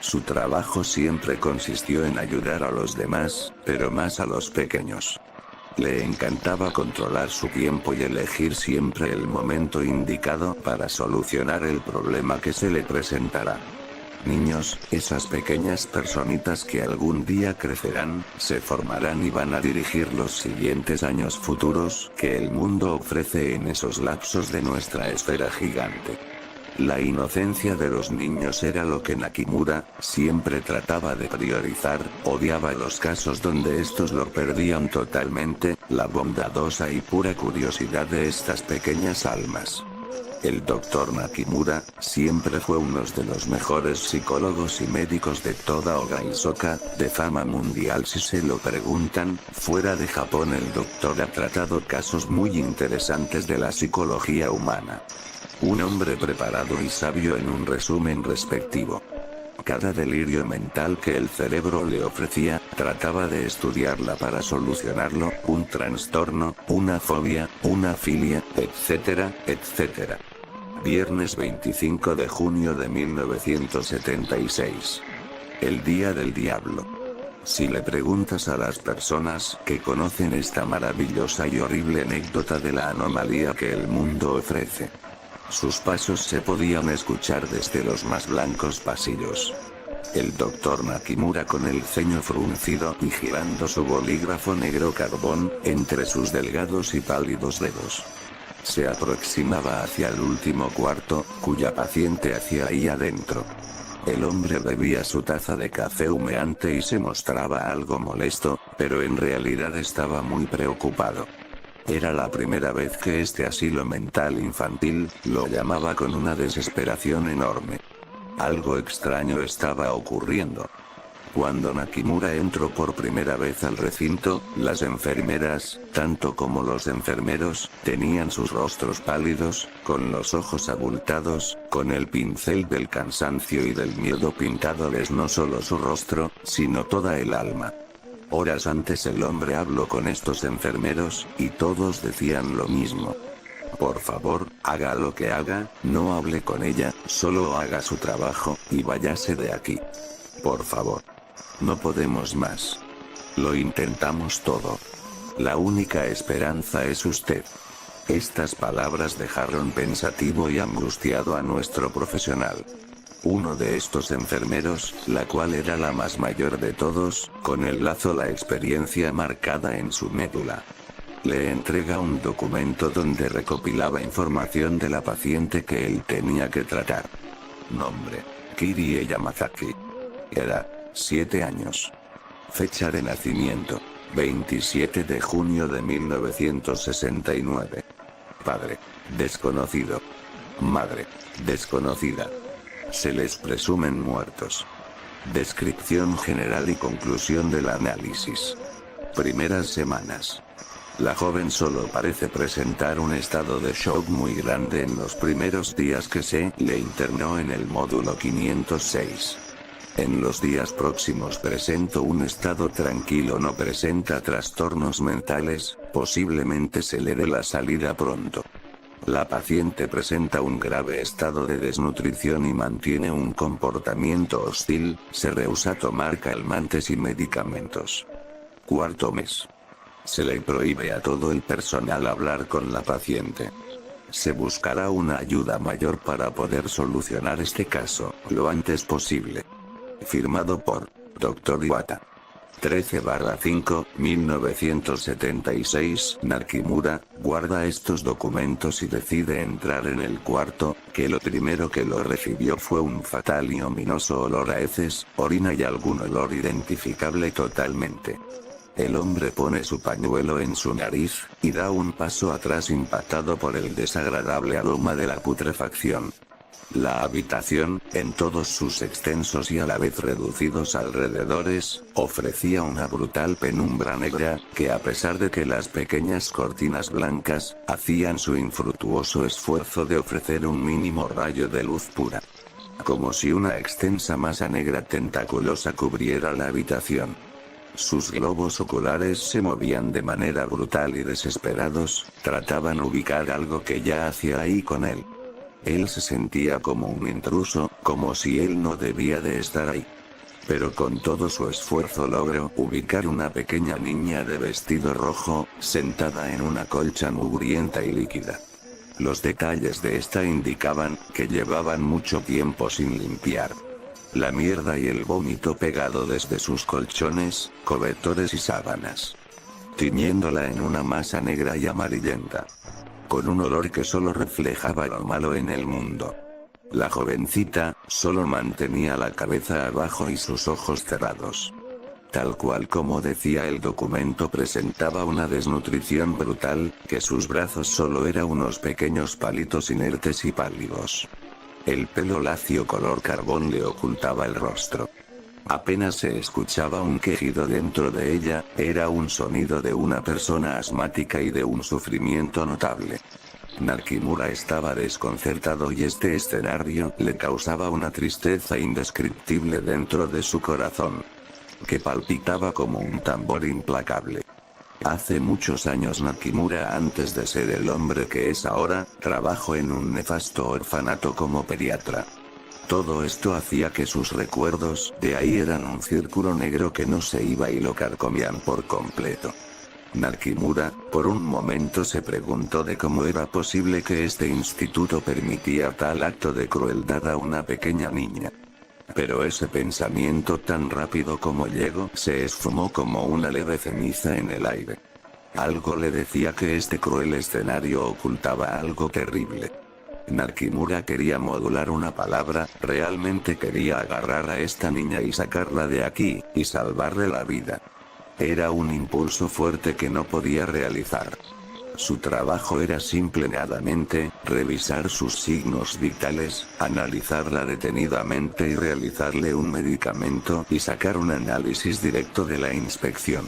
Su trabajo siempre consistió en ayudar a los demás, pero más a los pequeños. Le encantaba controlar su tiempo y elegir siempre el momento indicado para solucionar el problema que se le presentará. Niños, esas pequeñas personitas que algún día crecerán, se formarán y van a dirigir los siguientes años futuros que el mundo ofrece en esos lapsos de nuestra esfera gigante. La inocencia de los niños era lo que Nakimura siempre trataba de priorizar, odiaba los casos donde estos lo perdían totalmente, la bondadosa y pura curiosidad de estas pequeñas almas. El Dr. Nakimura siempre fue uno de los mejores psicólogos y médicos de toda Ogaisoka, de fama mundial si se lo preguntan. Fuera de Japón el doctor ha tratado casos muy interesantes de la psicología humana. Un hombre preparado y sabio en un resumen respectivo. Cada delirio mental que el cerebro le ofrecía, trataba de estudiarla para solucionarlo, un trastorno, una fobia, una filia, etcétera, etcétera. Viernes 25 de junio de 1976. El Día del Diablo. Si le preguntas a las personas que conocen esta maravillosa y horrible anécdota de la anomalía que el mundo ofrece, sus pasos se podían escuchar desde los más blancos pasillos. El Dr. Nakimura con el ceño fruncido y girando su bolígrafo negro carbón entre sus delgados y pálidos dedos. Se aproximaba hacia el último cuarto, cuya paciente hacía ahí adentro. El hombre bebía su taza de café humeante y se mostraba algo molesto, pero en realidad estaba muy preocupado. Era la primera vez que este asilo mental infantil lo llamaba con una desesperación enorme. Algo extraño estaba ocurriendo. Cuando Nakimura entró por primera vez al recinto, las enfermeras, tanto como los enfermeros, tenían sus rostros pálidos, con los ojos abultados, con el pincel del cansancio y del miedo pintándoles no solo su rostro, sino toda el alma. Horas antes el hombre habló con estos enfermeros, y todos decían lo mismo. Por favor, haga lo que haga, no hable con ella, solo haga su trabajo, y váyase de aquí. Por favor. No podemos más. Lo intentamos todo. La única esperanza es usted. Estas palabras dejaron pensativo y angustiado a nuestro profesional. Uno de estos enfermeros, la cual era la más mayor de todos, con el lazo la experiencia marcada en su médula. Le entrega un documento donde recopilaba información de la paciente que él tenía que tratar. Nombre: Kirie Yamazaki. Edad: 7 años. Fecha de nacimiento: 27 de junio de 1969. Padre: desconocido. Madre: desconocida. Se les presumen muertos. Descripción general y conclusión del análisis. Primeras semanas. La joven solo parece presentar un estado de shock muy grande en los primeros días que se le internó en el módulo 506. En los días próximos presentó un estado tranquilo, no presenta trastornos mentales, posiblemente se le dé la salida pronto. La paciente presenta un grave estado de desnutrición y mantiene un comportamiento hostil, se rehúsa a tomar calmantes y medicamentos. Cuarto mes. Se le prohíbe a todo el personal hablar con la paciente. Se buscará una ayuda mayor para poder solucionar este caso lo antes posible. Firmado por Dr. Iwata. 13/5, 1976. Nakimura guarda estos documentos y decide entrar en el cuarto, que lo primero que lo recibió fue un fatal y ominoso olor a heces, orina y algún olor identificable totalmente. El hombre pone su pañuelo en su nariz, y da un paso atrás impactado por el desagradable aroma de la putrefacción. La habitación, en todos sus extensos y a la vez reducidos alrededores, ofrecía una brutal penumbra negra, que a pesar de que las pequeñas cortinas blancas, hacían su infructuoso esfuerzo de ofrecer un mínimo rayo de luz pura. Como si una extensa masa negra tentaculosa cubriera la habitación. Sus globos oculares se movían de manera brutal y desesperados, trataban ubicar algo que ya hacía ahí con él. Él se sentía como un intruso, como si él no debía de estar ahí. Pero con todo su esfuerzo logró ubicar una pequeña niña de vestido rojo, sentada en una colcha mugrienta y líquida. Los detalles de esta indicaban que llevaban mucho tiempo sin limpiar. La mierda y el vómito pegado desde sus colchones, cobertores y sábanas, tiñéndola en una masa negra y amarillenta, con un olor que solo reflejaba lo malo en el mundo. La jovencita solo mantenía la cabeza abajo y sus ojos cerrados. Tal cual como decía el documento, presentaba una desnutrición brutal, que sus brazos solo eran unos pequeños palitos inertes y pálidos. El pelo lacio color carbón le ocultaba el rostro. Apenas se escuchaba un quejido dentro de ella, era un sonido de una persona asmática y de un sufrimiento notable. Nakimura estaba desconcertado y este escenario le causaba una tristeza indescriptible dentro de su corazón, que palpitaba como un tambor implacable. Hace muchos años Nakimura, antes de ser el hombre que es ahora, trabajó en un nefasto orfanato como pediatra. Todo esto hacía que sus recuerdos de ahí eran un círculo negro que no se iba y lo carcomían por completo. Nakimura, por un momento se preguntó de cómo era posible que este instituto permitía tal acto de crueldad a una pequeña niña. Pero ese pensamiento tan rápido como llegó se esfumó como una leve ceniza en el aire. Algo le decía que este cruel escenario ocultaba algo terrible. Nakimura quería modular una palabra, realmente quería agarrar a esta niña y sacarla de aquí, y salvarle la vida. Era un impulso fuerte que no podía realizar. Su trabajo era simplemente revisar sus signos vitales, analizarla detenidamente y realizarle un medicamento y sacar un análisis directo de la inspección.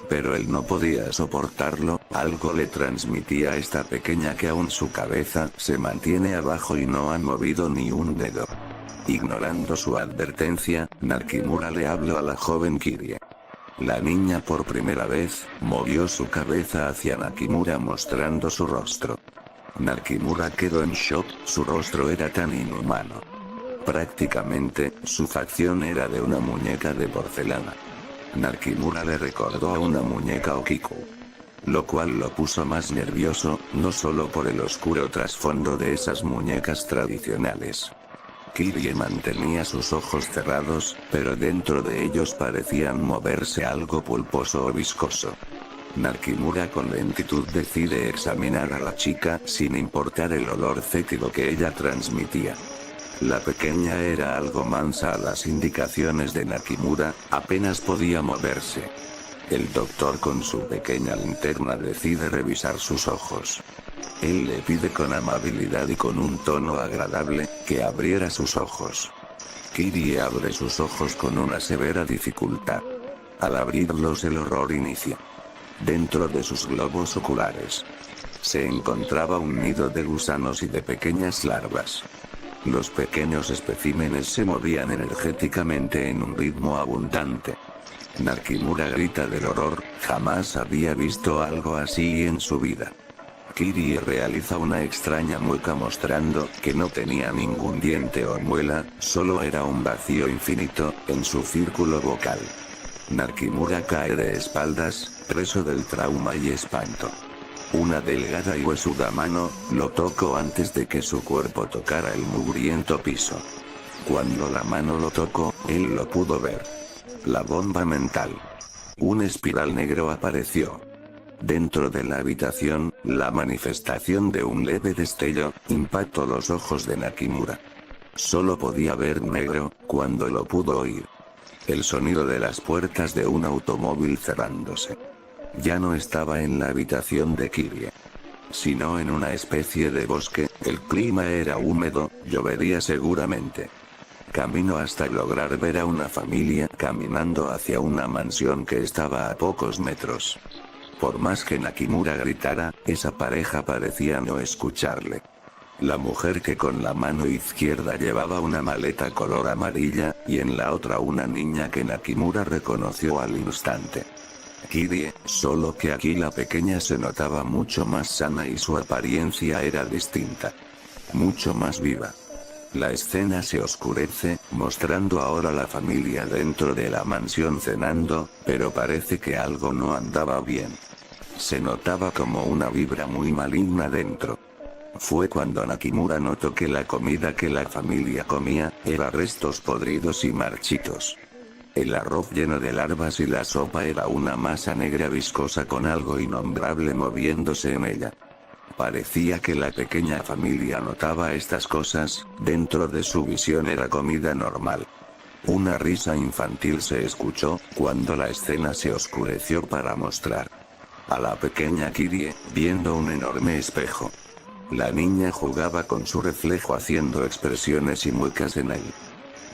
Pero él no podía soportarlo, algo le transmitía a esta pequeña que aún su cabeza se mantiene abajo y no ha movido ni un dedo. Ignorando su advertencia, Nakimura le habló a la joven Kirie. La niña por primera vez movió su cabeza hacia Nakimura mostrando su rostro. Nakimura quedó en shock, su rostro era tan inhumano. Prácticamente, su facción era de una muñeca de porcelana. Nakimura le recordó a una muñeca Okiku, lo cual lo puso más nervioso, no solo por el oscuro trasfondo de esas muñecas tradicionales. Kirie mantenía sus ojos cerrados, pero dentro de ellos parecían moverse algo pulposo o viscoso. Nakimura con lentitud decide examinar a la chica sin importar el olor fétido que ella transmitía. La pequeña era algo mansa a las indicaciones de Nakimura, apenas podía moverse. El doctor con su pequeña linterna decide revisar sus ojos. Él le pide con amabilidad y con un tono agradable, que abriera sus ojos. Kirie abre sus ojos con una severa dificultad. Al abrirlos el horror inicia. Dentro de sus globos oculares se encontraba un nido de gusanos y de pequeñas larvas. Los pequeños especímenes se movían energéticamente en un ritmo abundante. Nakimura grita del horror, jamás había visto algo así en su vida. Kirie realiza una extraña mueca mostrando que no tenía ningún diente o muela, solo era un vacío infinito en su círculo vocal. Nakimura cae de espaldas, preso del trauma y espanto. Una delgada y huesuda mano lo tocó antes de que su cuerpo tocara el mugriento piso. Cuando la mano lo tocó, él lo pudo ver. La bomba mental. Un espiral negro apareció dentro de la habitación, la manifestación de un leve destello impactó los ojos de Nakimura. Solo podía ver negro, cuando lo pudo oír. El sonido de las puertas de un automóvil cerrándose. Ya no estaba en la habitación de Kirie, sino en una especie de bosque, el clima era húmedo, llovería seguramente. Caminó hasta lograr ver a una familia caminando hacia una mansión que estaba a pocos metros. Por más que Nakimura gritara, esa pareja parecía no escucharle. La mujer que con la mano izquierda llevaba una maleta color amarilla, y en la otra una niña que Nakimura reconoció al instante. Kirie, solo que aquí la pequeña se notaba mucho más sana y su apariencia era distinta. Mucho más viva. La escena se oscurece, mostrando ahora la familia dentro de la mansión cenando, pero parece que algo no andaba bien. Se notaba como una vibra muy maligna dentro. Fue cuando Nakimura notó que la comida que la familia comía, era restos podridos y marchitos. El arroz lleno de larvas y la sopa era una masa negra viscosa con algo innombrable moviéndose en ella. Parecía que la pequeña familia notaba estas cosas, dentro de su visión era comida normal. Una risa infantil se escuchó, cuando la escena se oscureció para mostrar a la pequeña Kirie, viendo un enorme espejo. La niña jugaba con su reflejo haciendo expresiones y muecas en él.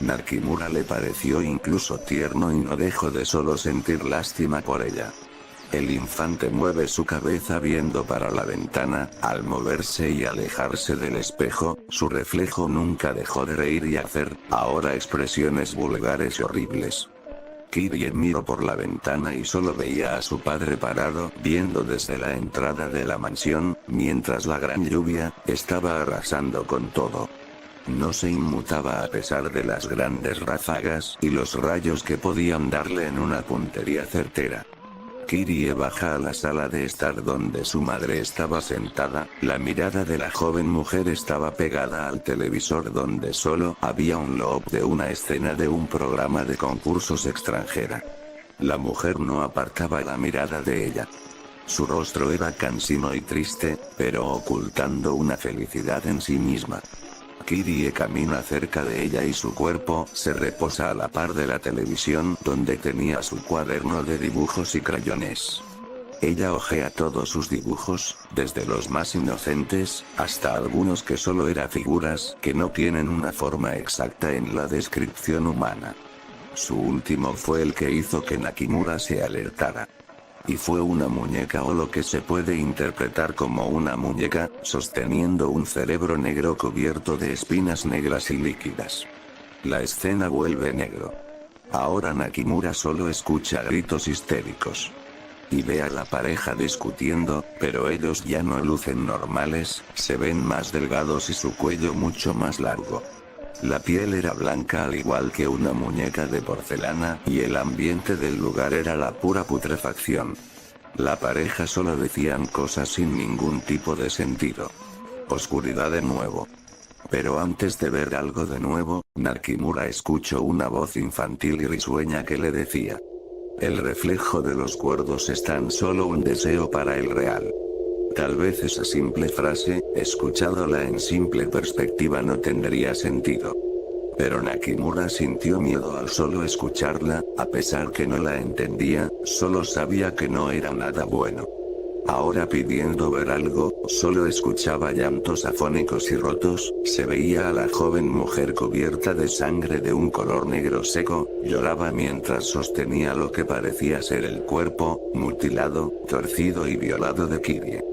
Nakimura le pareció incluso tierno y no dejó de solo sentir lástima por ella. El infante mueve su cabeza viendo para la ventana, al moverse y alejarse del espejo, su reflejo nunca dejó de reír y hacer, ahora expresiones vulgares y horribles. Kirie miró por la ventana y solo veía a su padre parado, viendo desde la entrada de la mansión, mientras la gran lluvia, estaba arrasando con todo. No se inmutaba a pesar de las grandes ráfagas y los rayos que podían darle en una puntería certera. Kirie baja a la sala de estar donde su madre estaba sentada, la mirada de la joven mujer estaba pegada al televisor donde solo había un loop de una escena de un programa de concursos extranjera. La mujer no apartaba la mirada de ella. Su rostro era cansino y triste, pero ocultando una felicidad en sí misma. Kirie camina cerca de ella y su cuerpo se reposa a la par de la televisión donde tenía su cuaderno de dibujos y crayones. Ella hojea todos sus dibujos, desde los más inocentes, hasta algunos que solo eran figuras que no tienen una forma exacta en la descripción humana. Su último fue el que hizo que Nakimura se alertara. Y fue una muñeca o lo que se puede interpretar como una muñeca, sosteniendo un cerebro negro cubierto de espinas negras y líquidas. La escena vuelve negro. Ahora Nakimura solo escucha gritos histéricos. Y ve a la pareja discutiendo, pero ellos ya no lucen normales, se ven más delgados y su cuello mucho más largo. La piel era blanca al igual que una muñeca de porcelana y el ambiente del lugar era la pura putrefacción. La pareja solo decían cosas sin ningún tipo de sentido. Oscuridad de nuevo. Pero antes de ver algo de nuevo, Nakimura escuchó una voz infantil y risueña que le decía: el reflejo de los cuerdos es tan solo un deseo para el real. Tal vez esa simple frase, escuchándola en simple perspectiva no tendría sentido. Pero Nakimura sintió miedo al solo escucharla, a pesar que no la entendía, solo sabía que no era nada bueno. Ahora pidiendo ver algo, solo escuchaba llantos afónicos y rotos, se veía a la joven mujer cubierta de sangre de un color negro seco, lloraba mientras sostenía lo que parecía ser el cuerpo, mutilado, torcido y violado de Kirie.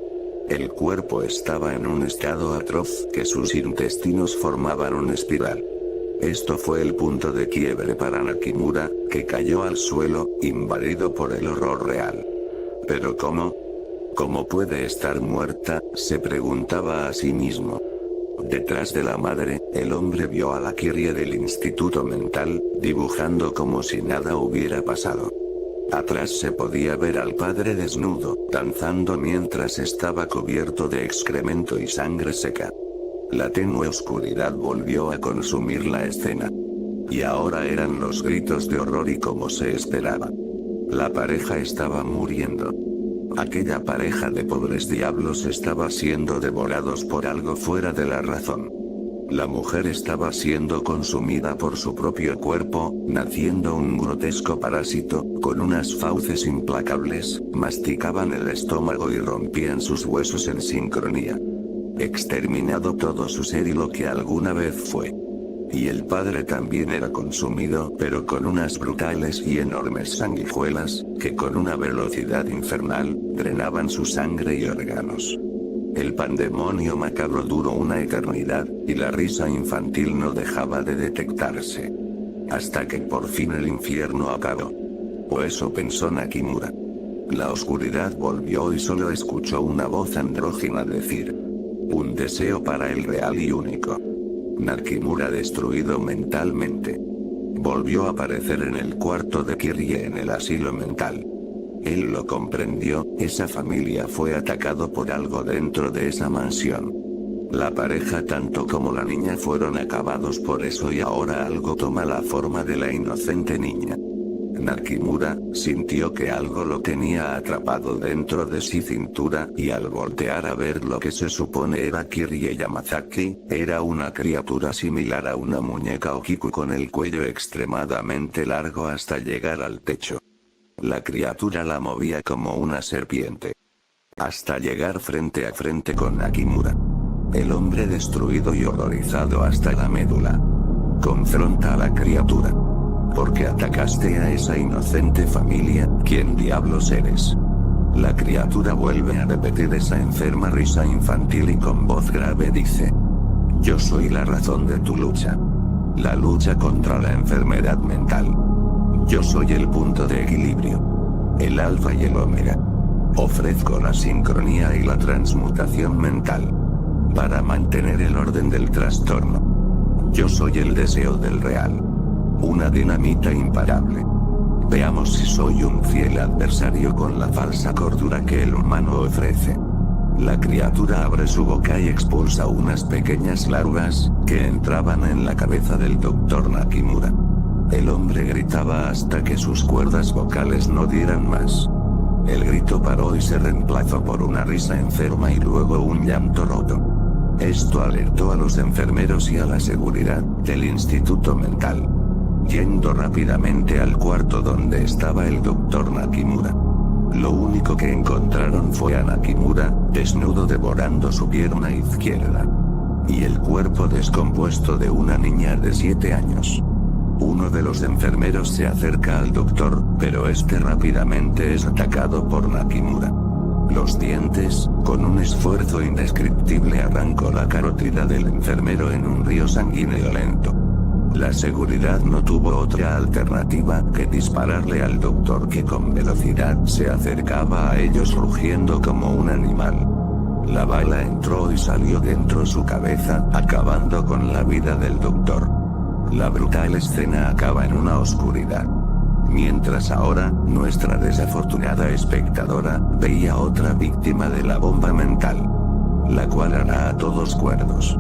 El cuerpo estaba en un estado atroz que sus intestinos formaban una espiral. Esto fue el punto de quiebre para Nakimura, que cayó al suelo, invadido por el horror real. ¿Pero cómo? ¿Cómo puede estar muerta?, se preguntaba a sí mismo. Detrás de la madre, el hombre vio a la Kirie del instituto mental, dibujando como si nada hubiera pasado. Atrás se podía ver al padre desnudo, danzando mientras estaba cubierto de excremento y sangre seca. La tenue oscuridad volvió a consumir la escena. Y ahora eran los gritos de horror y como se esperaba. La pareja estaba muriendo. Aquella pareja de pobres diablos estaba siendo devorados por algo fuera de la razón. La mujer estaba siendo consumida por su propio cuerpo, naciendo un grotesco parásito, con unas fauces implacables, masticaban el estómago y rompían sus huesos en sincronía. Exterminado todo su ser y lo que alguna vez fue. Y el padre también era consumido, pero con unas brutales y enormes sanguijuelas, que con una velocidad infernal, drenaban su sangre y órganos. El pandemonio macabro duró una eternidad, y la risa infantil no dejaba de detectarse. Hasta que por fin el infierno acabó. O eso pensó Nakimura. La oscuridad volvió y solo escuchó una voz andrógina decir: un deseo para el real y único. Nakimura destruido mentalmente. Volvió a aparecer en el cuarto de Kirie en el asilo mental. Él lo comprendió, esa familia fue atacado por algo dentro de esa mansión. La pareja tanto como la niña fueron acabados por eso y ahora algo toma la forma de la inocente niña. Nakimura sintió que algo lo tenía atrapado dentro de su cintura y al voltear a ver lo que se supone era Kirie Yamazaki, era una criatura similar a una muñeca Okiku con el cuello extremadamente largo hasta llegar al techo. La criatura la movía como una serpiente. Hasta llegar frente a frente con Nakimura. El hombre destruido y horrorizado hasta la médula. Confronta a la criatura. ¿Por qué atacaste a esa inocente familia? ¿Quién diablos eres? La criatura vuelve a repetir esa enferma risa infantil y con voz grave dice: yo soy la razón de tu lucha. La lucha contra la enfermedad mental. Yo soy el punto de equilibrio. El alfa y el omega. Ofrezco la sincronía y la transmutación mental. Para mantener el orden del trastorno. Yo soy el deseo del real. Una dinamita imparable. Veamos si soy un fiel adversario con la falsa cordura que el humano ofrece. La criatura abre su boca y expulsa unas pequeñas larvas, que entraban en la cabeza del Dr. Nakimura. El hombre gritaba hasta que sus cuerdas vocales no dieran más. El grito paró y se reemplazó por una risa enferma y luego un llanto roto. Esto alertó a los enfermeros y a la seguridad del instituto mental. Yendo rápidamente al cuarto donde estaba el Dr. Nakimura. Lo único que encontraron fue a Nakimura, desnudo devorando su pierna izquierda. Y el cuerpo descompuesto de una niña de 7 años. Uno de los enfermeros se acerca al doctor, pero este rápidamente es atacado por Nakimura. Los dientes, con un esfuerzo indescriptible arrancó la carótida del enfermero en un río sanguíneo lento. La seguridad no tuvo otra alternativa que dispararle al doctor que con velocidad se acercaba a ellos rugiendo como un animal. La bala entró y salió dentro su cabeza, acabando con la vida del doctor. La brutal escena acaba en una oscuridad. Mientras ahora, nuestra desafortunada espectadora, veía otra víctima de la bomba mental. La cual hará a todos cuerdos.